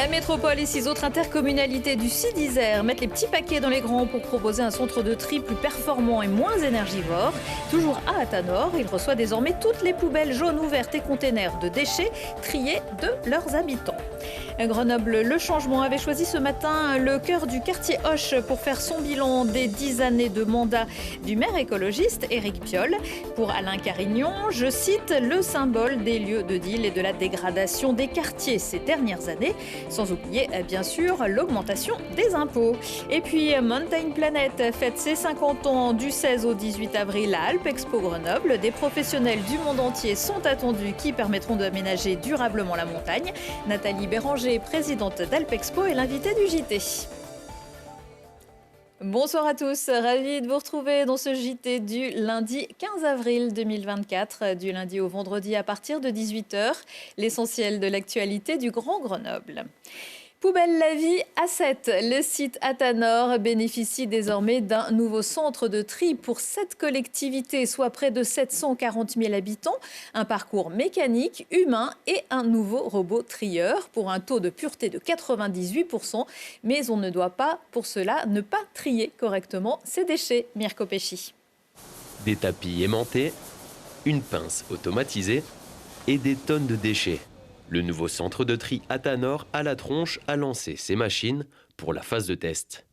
La métropole et 6 autres intercommunalités du Sud-Isère mettent les petits paquets dans les grands pour proposer un centre de tri plus performant et moins énergivore. Toujours à Athanor, il reçoit désormais toutes les poubelles jaunes ouvertes et containers de déchets triés de leurs habitants. Grenoble, le changement avait choisi ce matin le cœur du quartier Hoche pour faire son bilan des 10 années de mandat du maire écologiste Éric Piolle. Pour Alain Carignon, je cite, le symbole des lieux de deal et de la dégradation des quartiers ces dernières années, sans oublier bien sûr l'augmentation des impôts. Et puis Mountain Planet fête ses 50 ans du 16 au 18 avril à Alpe Expo Grenoble. Des professionnels du monde entier sont attendus qui permettront d'aménager durablement la montagne. Nathalie Béranger, présidente d'Alpexpo, est l'invitée du JT. Bonsoir à tous, ravi de vous retrouver dans ce JT du lundi 15 avril 2024, du lundi au vendredi à partir de 18h, l'essentiel de l'actualité du Grand Grenoble. Poubelle la vie à 7. Le site Athanor bénéficie désormais d'un nouveau centre de tri pour 7 collectivités, soit près de 740 000 habitants. Un parcours mécanique, humain et un nouveau robot trieur pour un taux de pureté de 98%. Mais on ne doit pas, pour cela, ne pas trier correctement ses déchets. Mirko Pesci. Des tapis aimantés, une pince automatisée et des tonnes de déchets. Le nouveau centre de tri Athanor à la Tronche a lancé ses machines pour la phase de test.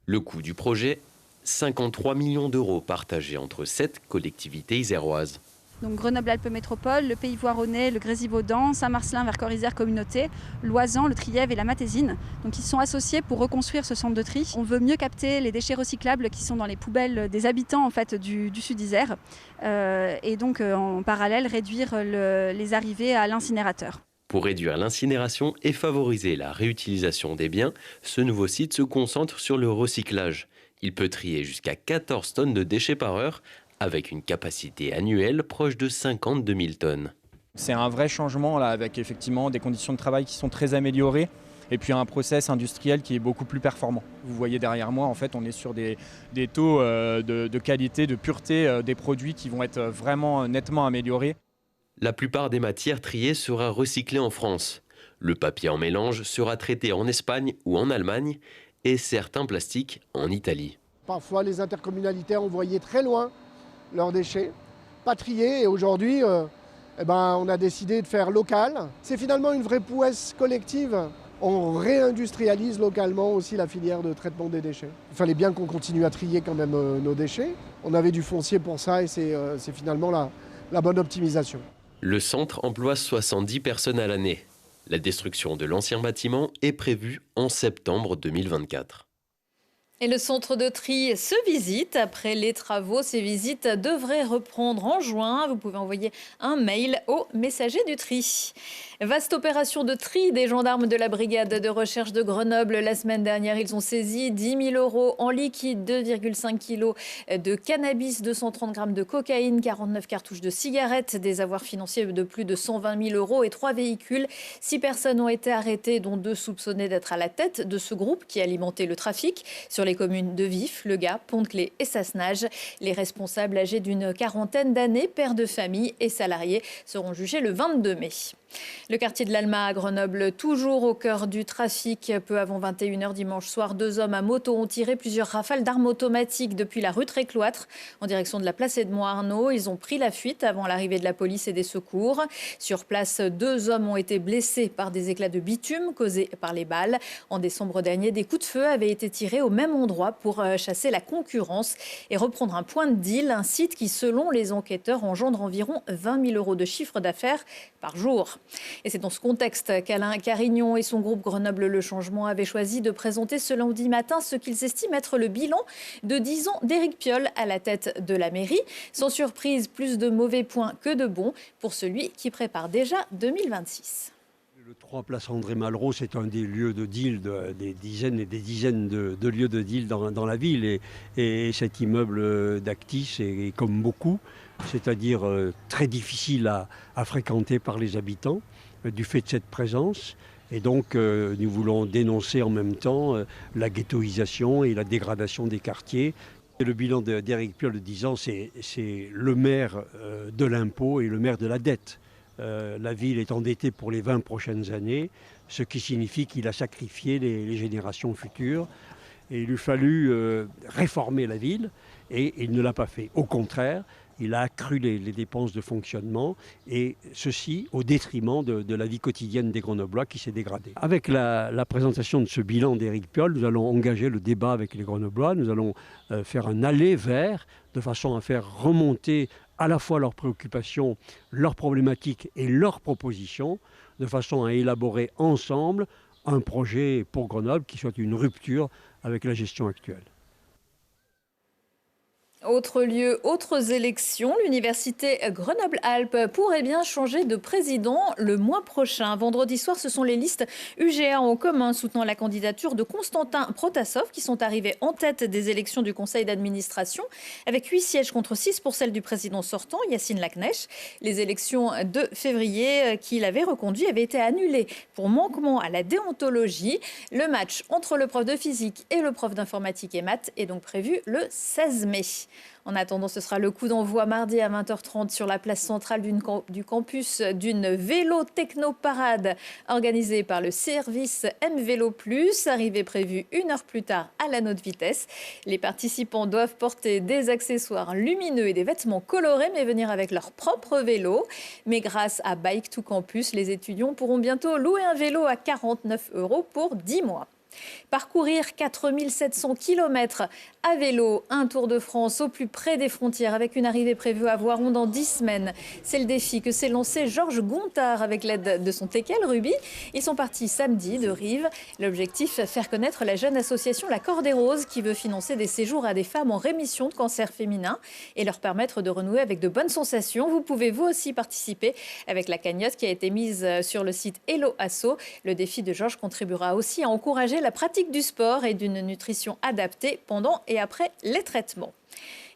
Le coût du projet, 53 millions d'euros partagés entre 7 collectivités iséroises. Donc Grenoble-Alpes Métropole, le Pays Voironnais, le Grésivaudan, Saint-Marcellin vers Corps-Isère Communauté, Loisan, le Trièves et la Matésine. Donc ils sont associés pour reconstruire ce centre de tri. On veut mieux capter les déchets recyclables qui sont dans les poubelles des habitants en fait, du Sud-Isère et donc en parallèle réduire les arrivées à l'incinérateur. Pour réduire l'incinération et favoriser la réutilisation des biens, ce nouveau site se concentre sur le recyclage. Il peut trier jusqu'à 14 tonnes de déchets par heure, avec une capacité annuelle proche de 52 000 tonnes. C'est un vrai changement là, avec effectivement des conditions de travail qui sont très améliorées et puis un process industriel qui est beaucoup plus performant. Vous voyez derrière moi, en fait, on est sur des taux de qualité, de pureté des produits qui vont être vraiment nettement améliorés. La plupart des matières triées sera recyclée en France. Le papier en mélange sera traité en Espagne ou en Allemagne et certains plastiques en Italie. Parfois, les intercommunalités envoyaient très loin leurs déchets, pas triés, et aujourd'hui, on a décidé de faire local. C'est finalement une vraie prouesse collective. On réindustrialise localement aussi la filière de traitement des déchets. Il fallait bien qu'on continue à trier quand même nos déchets. On avait du foncier pour ça et c'est finalement la bonne optimisation. Le centre emploie 70 personnes à l'année. La destruction de l'ancien bâtiment est prévue en septembre 2024. Et le centre de tri se visite. Après les travaux, ces visites devraient reprendre en juin. Vous pouvez envoyer un mail au messager du tri. Vaste opération de tri des gendarmes de la brigade de recherche de Grenoble. La semaine dernière, ils ont saisi 10 000 euros en liquide, 2,5 kg de cannabis, 230 grammes de cocaïne, 49 cartouches de cigarettes, des avoirs financiers de plus de 120 000 euros et 3 véhicules. 6 personnes ont été arrêtées, dont 2 soupçonnées d'être à la tête de ce groupe qui alimentait le trafic sur les communes de Vif, Le Gap, Pont-de-Claix et Sassenage. Les responsables âgés d'une quarantaine d'années, pères de famille et salariés, seront jugés le 22 mai. Le quartier de l'Alma à Grenoble, toujours au cœur du trafic. Peu avant 21h dimanche soir, 2 hommes à moto ont tiré plusieurs rafales d'armes automatiques depuis la rue Trécloître en direction de la place Edmond-Arnault. Ils ont pris la fuite avant l'arrivée de la police et des secours. Sur place, 2 hommes ont été blessés par des éclats de bitume causés par les balles. En décembre dernier, des coups de feu avaient été tirés au même endroit pour chasser la concurrence et reprendre un point de deal, un site qui, selon les enquêteurs, engendre environ 20 000 euros de chiffre d'affaires par jour. Et c'est dans ce contexte qu'Alain Carignon et son groupe Grenoble Le Changement avaient choisi de présenter ce lundi matin ce qu'ils estiment être le bilan de 10 ans d'Éric Piolle à la tête de la mairie. Sans surprise, plus de mauvais points que de bons pour celui qui prépare déjà 2026. Le 3 place André Malraux, c'est un des lieux de deal, des dizaines et des dizaines de lieux de deal dans la ville. Et cet immeuble d'Actis est comme beaucoup, c'est-à-dire très difficile à fréquenter par les habitants du fait de cette présence. Et donc nous voulons dénoncer en même temps la ghettoisation et la dégradation des quartiers. Et le bilan d'Éric Piolle de 10 ans, c'est le maire de l'impôt et le maire de la dette. La ville est endettée pour les 20 prochaines années. ce qui signifie qu'il a sacrifié les générations futures. Et il lui fallu réformer la ville, et il ne l'a pas fait. Au contraire, il a accru les dépenses de fonctionnement, et ceci au détriment de la vie quotidienne des Grenoblois qui s'est dégradée. Avec la présentation de ce bilan d'Éric Piolle, nous allons engager le débat avec les Grenoblois, nous allons faire un aller vers, de façon à faire remonter à la fois leurs préoccupations, leurs problématiques et leurs propositions, de façon à élaborer ensemble un projet pour Grenoble qui soit une rupture avec la gestion actuelle. Autre lieu, autres élections, l'université Grenoble-Alpes pourrait bien changer de président le mois prochain. Vendredi soir, ce sont les listes UGA en commun soutenant la candidature de Constantin Protasov qui sont arrivés en tête des élections du conseil d'administration avec 8 sièges contre 6 pour celle du président sortant, Yacine Laknecht. Les élections de février qu'il avait reconduit avaient été annulées pour manquement à la déontologie. Le match entre le prof de physique et le prof d'informatique et maths est donc prévu le 16 mai. En attendant, ce sera le coup d'envoi mardi à 20h30 sur la place centrale du campus d'une vélo-techno-parade organisée par le service M-Vélo+, arrivée prévue 1 heure plus tard à la Haute Vitesse. Les participants doivent porter des accessoires lumineux et des vêtements colorés, mais venir avec leur propre vélo. Mais grâce à Bike to Campus, les étudiants pourront bientôt louer un vélo à 49 € pour 10 mois. Parcourir 4700 km à vélo, un Tour de France au plus près des frontières avec une arrivée prévue à Voiron dans 10 semaines. C'est le défi que s'est lancé Georges Gontard avec l'aide de son teckel Ruby. Ils sont partis samedi de Rives. L'objectif, faire connaître la jeune association La Corde des Roses qui veut financer des séjours à des femmes en rémission de cancer féminin et leur permettre de renouer avec de bonnes sensations. Vous pouvez vous aussi participer avec la cagnotte qui a été mise sur le site Hello Asso. Le défi de Georges contribuera aussi à encourager la pratique du sport et d'une nutrition adaptée pendant et après les traitements.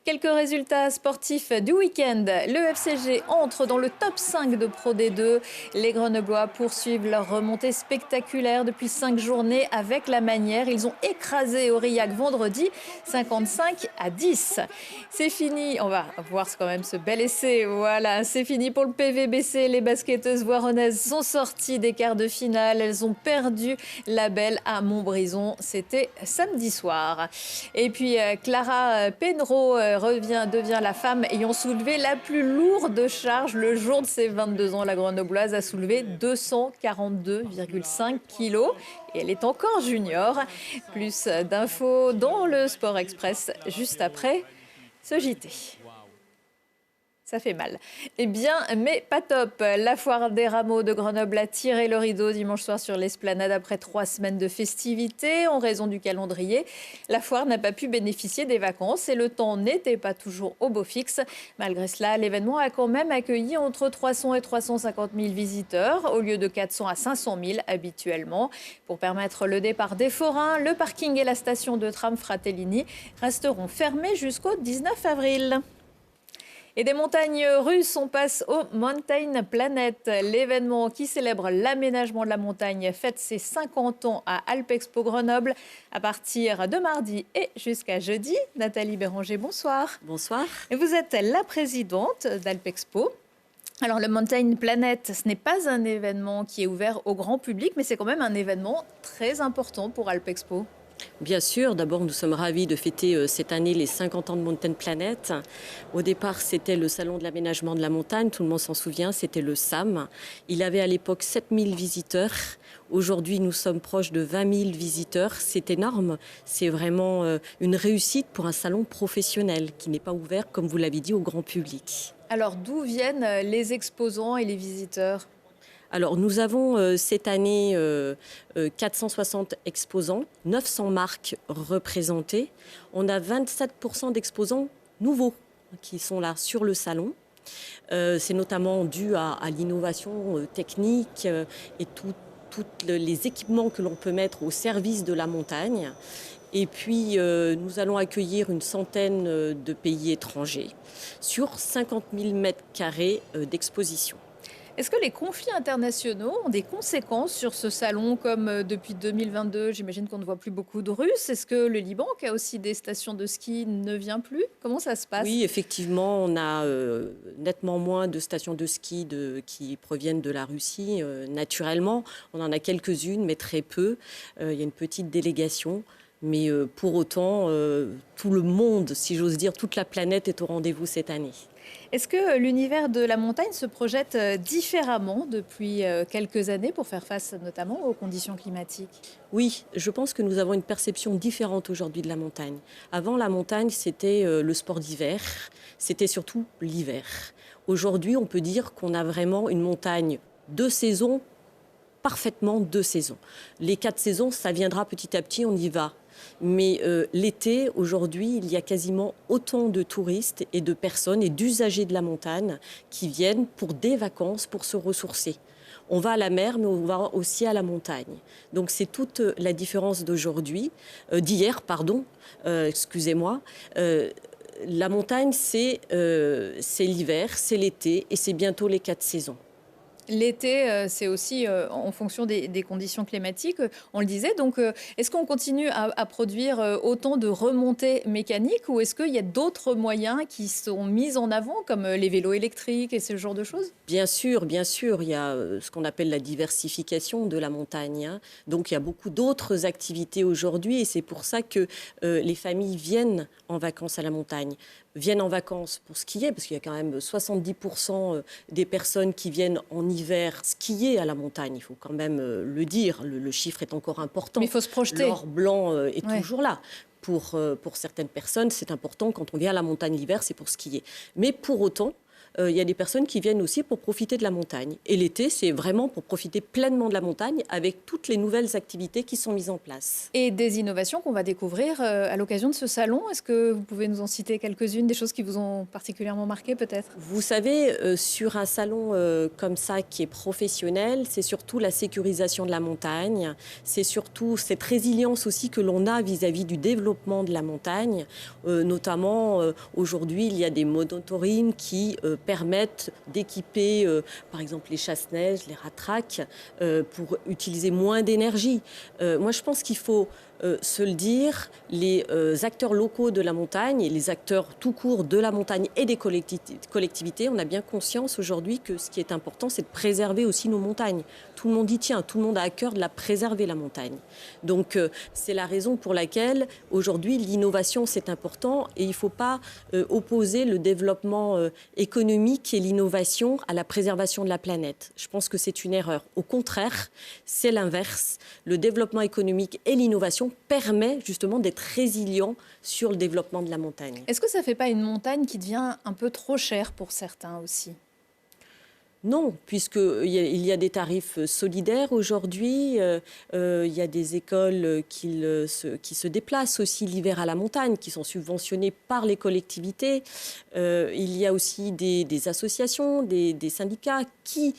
Quelques résultats sportifs du week-end. Le FCG entre dans le top 5 de Pro D2. Les Grenoblois poursuivent leur remontée spectaculaire depuis 5 journées avec la manière. Ils ont écrasé Aurillac vendredi 55-10. C'est fini. On va voir quand même ce bel essai. Voilà, c'est fini pour le PVBC. Les basketteuses voironnaises sont sorties des quarts de finale. Elles ont perdu la belle à Montbrison. C'était samedi soir. Et puis Clara Penreau devient la femme ayant soulevé la plus lourde charge le jour de ses 22 ans. La Grenobloise a soulevé 242,5 kilos et elle est encore junior. Plus d'infos dans le Sport Express juste après ce JT. Ça fait mal. Eh bien, mais pas top. La foire des rameaux de Grenoble a tiré le rideau dimanche soir sur l'esplanade après 3 semaines de festivités. En raison du calendrier, la foire n'a pas pu bénéficier des vacances et le temps n'était pas toujours au beau fixe. Malgré cela, l'événement a quand même accueilli entre 300 et 350 000 visiteurs, au lieu de 400 à 500 000 habituellement. Pour permettre le départ des forains, le parking et la station de tram Fratellini resteront fermés jusqu'au 19 avril. Et des montagnes russes, on passe au Mountain Planet. L'événement qui célèbre l'aménagement de la montagne fête ses 50 ans à Alpexpo Grenoble à partir de mardi et jusqu'à jeudi. Nathalie Béranger, bonsoir. Bonsoir. Et vous êtes la présidente d'Alpexpo. Alors le Mountain Planet, ce n'est pas un événement qui est ouvert au grand public, mais c'est quand même un événement très important pour Alpexpo. Bien sûr, d'abord nous sommes ravis de fêter cette année les 50 ans de Mountain Planet. Au départ, c'était le salon de l'aménagement de la montagne, tout le monde s'en souvient, c'était le SAM. Il avait à l'époque 7000 visiteurs. Aujourd'hui, nous sommes proches de 20 000 visiteurs. C'est énorme, c'est vraiment une réussite pour un salon professionnel qui n'est pas ouvert, comme vous l'avez dit, au grand public. Alors d'où viennent les exposants et les visiteurs ? Alors, nous avons cette année 460 exposants, 900 marques représentées. On a 27% d'exposants nouveaux qui sont là sur le salon. C'est notamment dû à l'innovation technique et tous les équipements que l'on peut mettre au service de la montagne. Et puis, nous allons accueillir une centaine de pays étrangers sur 50 000 mètres carrés d'exposition. Est-ce que les conflits internationaux ont des conséquences sur ce salon comme depuis 2022, j'imagine qu'on ne voit plus beaucoup de Russes. Est-ce que le Liban, qui a aussi des stations de ski, ne vient plus? Comment ça se passe? Oui, effectivement, on a nettement moins de stations de ski qui proviennent de la Russie. Naturellement, on en a quelques-unes, mais très peu. Il y a une petite délégation. Mais pour autant, tout le monde, si j'ose dire, toute la planète est au rendez-vous cette année. Est-ce que l'univers de la montagne se projette différemment depuis quelques années pour faire face notamment aux conditions climatiques? Oui, je pense que nous avons une perception différente aujourd'hui de la montagne. Avant, la montagne, c'était le sport d'hiver, c'était surtout l'hiver. Aujourd'hui, on peut dire qu'on a vraiment une montagne de saison, parfaitement 2 saisons. Les 4 saisons, ça viendra petit à petit, on y va. Mais l'été, aujourd'hui, il y a quasiment autant de touristes et de personnes et d'usagers de la montagne qui viennent pour des vacances, pour se ressourcer. On va à la mer, mais on va aussi à la montagne. Donc c'est toute la différence d'hier, excusez-moi. La montagne, c'est l'hiver, c'est l'été et c'est bientôt les 4 saisons. L'été, c'est aussi en fonction des conditions climatiques, on le disait. Donc, est-ce qu'on continue à produire autant de remontées mécaniques ou est-ce qu'il y a d'autres moyens qui sont mis en avant, comme les vélos électriques et ce genre de choses? Bien sûr, il y a ce qu'on appelle la diversification de la montagne. Donc, il y a beaucoup d'autres activités aujourd'hui et c'est pour ça que les familles viennent en vacances à la montagne. Viennent en vacances pour skier, parce qu'il y a quand même 70% des personnes qui viennent en hiver skier à la montagne. Il faut quand même le dire, le chiffre est encore important. Mais il faut se projeter. L'or blanc est toujours là. Pour certaines personnes, c'est important, quand on vient à la montagne l'hiver, c'est pour skier. Mais pour autant, il y a des personnes qui viennent aussi pour profiter de la montagne. Et l'été, c'est vraiment pour profiter pleinement de la montagne avec toutes les nouvelles activités qui sont mises en place. Et des innovations qu'on va découvrir à l'occasion de ce salon. Est-ce que vous pouvez nous en citer quelques-unes, des choses qui vous ont particulièrement marqué peut-être? Vous savez, sur un salon comme ça qui est professionnel, c'est surtout la sécurisation de la montagne. C'est surtout cette résilience aussi que l'on a vis-à-vis du développement de la montagne. Notamment, aujourd'hui, il y a des monotorines qui permettent d'équiper, par exemple, les chasse-neige, les ratraques, pour utiliser moins d'énergie. Moi, je pense qu'il faut se le dire, les acteurs locaux de la montagne et les acteurs tout court de la montagne et des collectivités, on a bien conscience aujourd'hui que ce qui est important, c'est de préserver aussi nos montagnes. Tout le monde y tient, tout le monde a à cœur de la préserver, la montagne. Donc, c'est la raison pour laquelle, aujourd'hui, l'innovation, c'est important et il ne faut pas opposer le développement économique et l'innovation à la préservation de la planète. Je pense que c'est une erreur. Au contraire, c'est l'inverse. Le développement économique et l'innovation permet justement d'être résilient sur le développement de la montagne. Est-ce que ça ne fait pas une montagne qui devient un peu trop chère pour certains aussi? Non, puisqu'il y a des tarifs solidaires aujourd'hui. Il y a des écoles qui se déplacent aussi l'hiver à la montagne, qui sont subventionnées par les collectivités. Il y a aussi des associations, des syndicats qui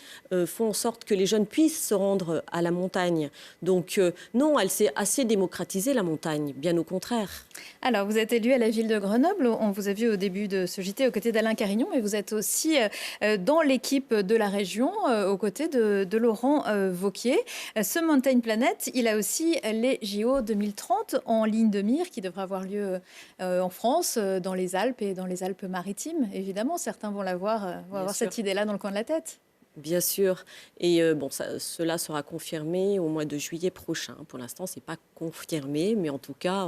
font en sorte que les jeunes puissent se rendre à la montagne. Donc non, elle s'est assez démocratisée, la montagne, bien au contraire. Alors, vous êtes élu à la ville de Grenoble. On vous a vu au début de ce JT aux côtés d'Alain Carignon, mais vous êtes aussi dans l'équipe de la région, aux côtés de Laurent Wauquiez. Ce Mountain Planet, il a aussi les JO 2030 en ligne de mire qui devraient avoir lieu en France, dans les Alpes et dans les Alpes-Maritimes. Évidemment, certains vont avoir cette idée-là dans le coin de la tête. Bien sûr. Et cela sera confirmé au mois de juillet prochain. Pour l'instant, ce n'est pas confirmé, mais en tout cas,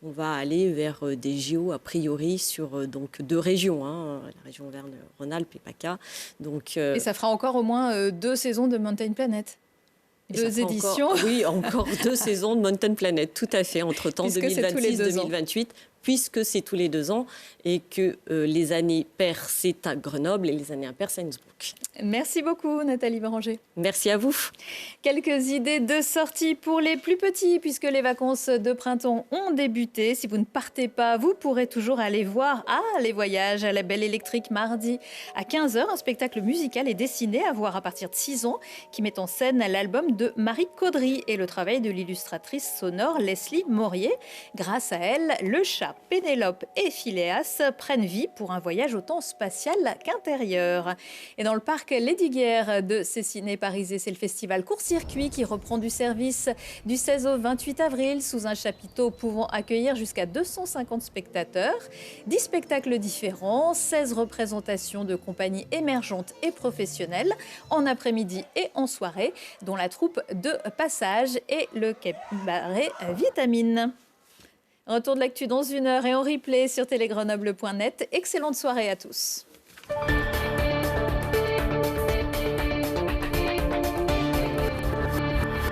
on va aller vers des JO a priori sur donc 2 régions, la région Auvergne-Rhône-Alpes et PACA. Donc, et ça fera encore au moins 2 saisons de Mountain Planet. 2 éditions. Encore 2 saisons de Mountain Planet, tout à fait, entre-temps 2026-2028. Puisque c'est tous les 2 ans et que les années paires, c'est à Grenoble et les années impaires, c'est à Innsbruck. Merci beaucoup, Nathalie Béranger. Merci à vous. Quelques idées de sortie pour les plus petits, puisque les vacances de printemps ont débuté. Si vous ne partez pas, vous pourrez toujours aller voir les voyages à la Belle Électrique mardi à 15h. Un spectacle musical et dessiné à voir à partir de 6 ans qui met en scène l'album de Marie Caudry et le travail de l'illustratrice sonore Leslie Maurier. Grâce à elle, le chat Vega, Pénélope et Phileas prennent vie pour un voyage autant spatial qu'intérieur. Et dans le parc Lesdiguières de Cessiné-Parisé, c'est le festival Court-Circuit qui reprend du service du 16 au 28 avril sous un chapiteau pouvant accueillir jusqu'à 250 spectateurs. 10 spectacles différents, 16 représentations de compagnies émergentes et professionnelles en après-midi et en soirée, dont la troupe de Passage et le cabaret Vitamine. Retour de l'actu dans 1 heure et en replay sur télégrenoble.net. Excellente soirée à tous.